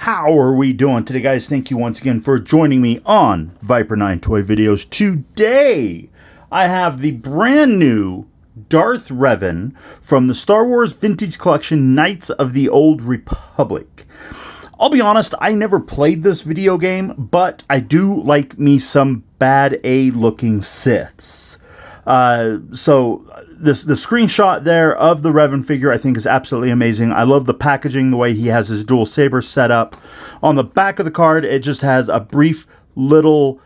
How are we doing today, guys? Thank you once again for joining me on Viper 9 Toy Videos. Today, I have the brand new Darth Revan from the Star Wars Vintage Collection Knights of the Old Republic. I'll be honest, I never played this video game, but I do like me some bad A-looking Siths. So the screenshot there of the Revan figure I think is absolutely amazing. I love the packaging, the way he has his dual saber set up. On the back of the card, it just has a brief little,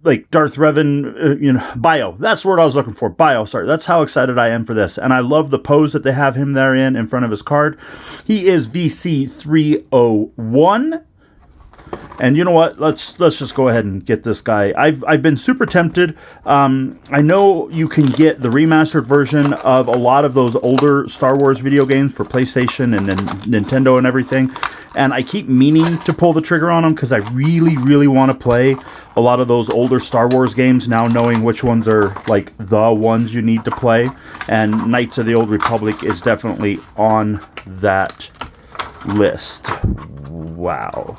like, Darth Revan, bio. That's the word I was looking for. Bio, sorry. That's how excited I am for this. And I love the pose that they have him there in front of his card. He is VC301. And you know what? Let's just go ahead and get this guy. I've been super tempted. I know you can get the remastered version of a lot of those older Star Wars video games for PlayStation and Nintendo and everything. And I keep meaning to pull the trigger on them because I really, really want to play a lot of those older Star Wars games now, knowing which ones are like the ones you need to play. And Knights of the Old Republic is definitely on that list. Wow.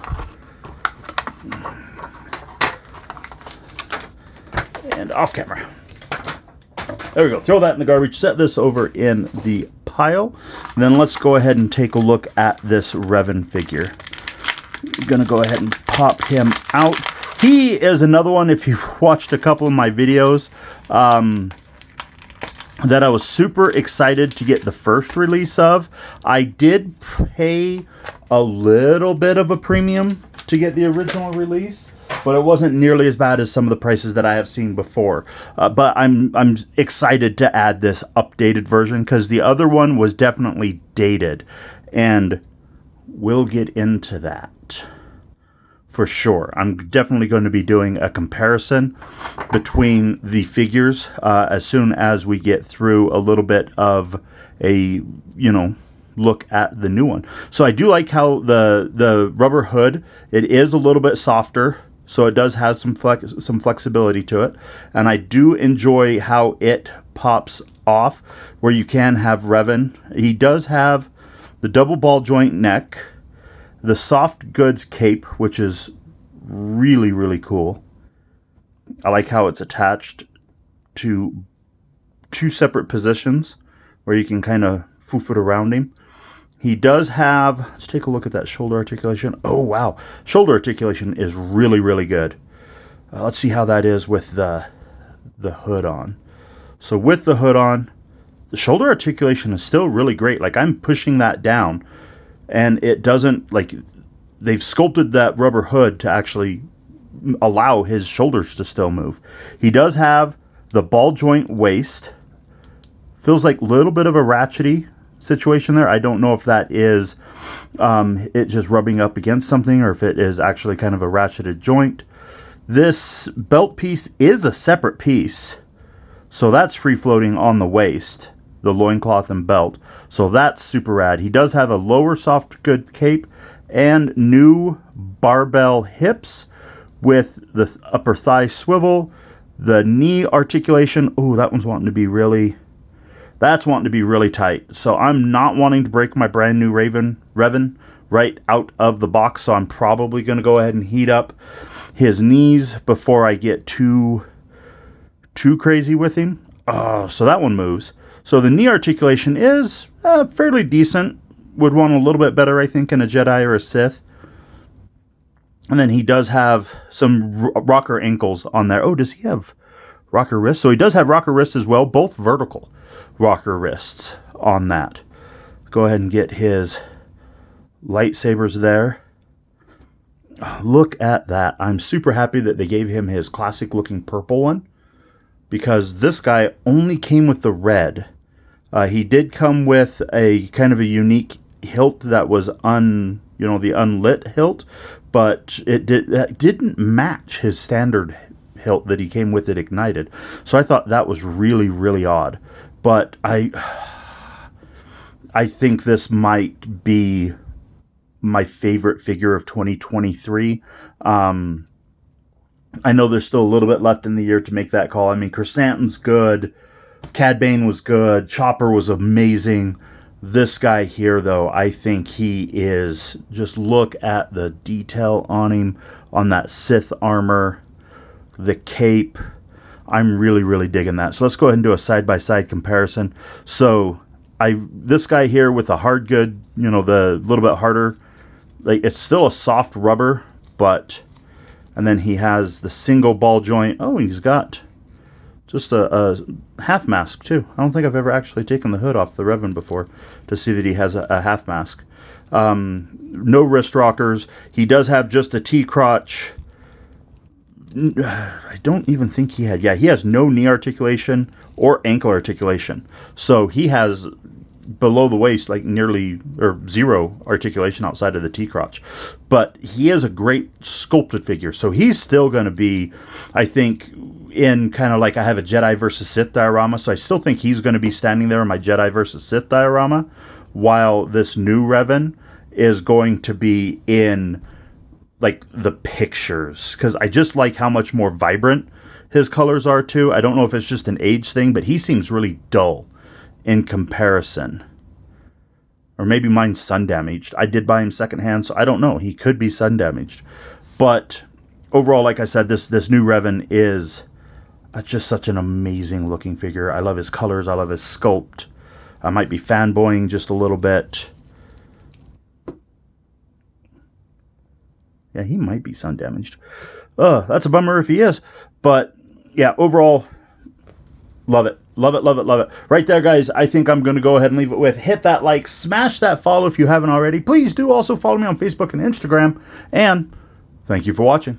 And off camera. There we go. Throw that in the garbage. Set this over in the pile. And then let's go ahead and take a look at this Revan figure. I'm going to go ahead and pop him out. He is another one, if you've watched a couple of my videos, that I was super excited to get the first release of. I did pay a little bit of a premium to get the original release, but it wasn't nearly as bad as some of the prices that I have seen before. But I'm excited to add this updated version because the other one was definitely dated, and we'll get into that for sure. I'm definitely going to be doing a comparison between the figures as soon as we get through a little bit of a, look at the new one. So I do like how the rubber hood, it is a little bit softer, so it does have some flexibility to it. And I do enjoy how it pops off, where you can have Revan. He does have the double ball joint neck, the soft goods cape, which is really, really cool. I like how it's attached to two separate positions where you can kind of foof it around him. He does have, let's take a look at that shoulder articulation. Oh, wow. Shoulder articulation is really, really good. Let's see how that is with the hood on. So with the hood on, the shoulder articulation is still really great. Like, I'm pushing that down, and it doesn't, like, they've sculpted that rubber hood to actually allow his shoulders to still move. He does have the ball joint waist. Feels like a little bit of a ratchety situation there. I don't know if that is it just rubbing up against something or if it is actually kind of a ratcheted joint. This belt piece is a separate piece, so that's free floating on the waist, the loincloth and belt, so that's super rad. He does have a lower soft good cape and new barbell hips with the upper thigh swivel, the knee articulation. Oh, that one's wanting to be really, that's wanting to be really tight. So I'm not wanting to break my brand new Revan right out of the box. So I'm probably going to go ahead and heat up his knees before I get too crazy with him. Oh, so that one moves. So the knee articulation is fairly decent. Would want a little bit better, I think, in a Jedi or a Sith. And then he does have some rocker ankles on there. Oh, does he have rocker wrists? So he does have rocker wrists as well, both vertical rocker wrists on that. Go ahead and get his lightsabers there. Look at that. I'm super happy that they gave him his classic looking purple one, because this guy only came with the red. He did come with a kind of a unique hilt that was the unlit hilt, but that didn't match his standard hilt that he came with it ignited. So I thought that was really, really odd. But I think this might be my favorite figure of 2023. I know there's still a little bit left in the year to make that call. I mean, Chrysanthemum's good. Cad Bane was good. Chopper was amazing. This guy here, though, I think he is, just look at the detail on him, on that Sith armor, the cape. I'm really, really digging that. So let's go ahead and do a side-by-side comparison. So this guy here with a hard good, you know, the little bit harder, like it's still a soft rubber, but, and then he has the single ball joint. Oh, he's got just a half mask too. I don't think I've ever actually taken the hood off the Revan before to see that he has a half mask. No wrist rockers. He does have just a T-crotch. I don't even think he had. Yeah, he has no knee articulation or ankle articulation. So he has below the waist like nearly or zero articulation outside of the T-crotch. But he is a great sculpted figure. So he's still going to be, I think, in kind of like I have a Jedi versus Sith diorama. So I still think he's going to be standing there in my Jedi versus Sith diorama, while this new Revan is going to be in like the pictures, because I just like how much more vibrant his colors are too. I don't know if it's just an age thing, but he seems really dull in comparison. Or maybe mine's sun damaged. I did buy him secondhand, so I don't know. He could be sun damaged. But overall, like I said, this new Revan is just such an amazing looking figure. I love his colors. I love his sculpt. I might be fanboying just a little bit. Yeah, he might be sun damaged. That's a bummer if he is. But yeah, overall, love it. Love it, love it, love it. Right there, guys, I think I'm going to go ahead and leave it with. Hit that like, smash that follow if you haven't already. Please do also follow me on Facebook and Instagram. And thank you for watching.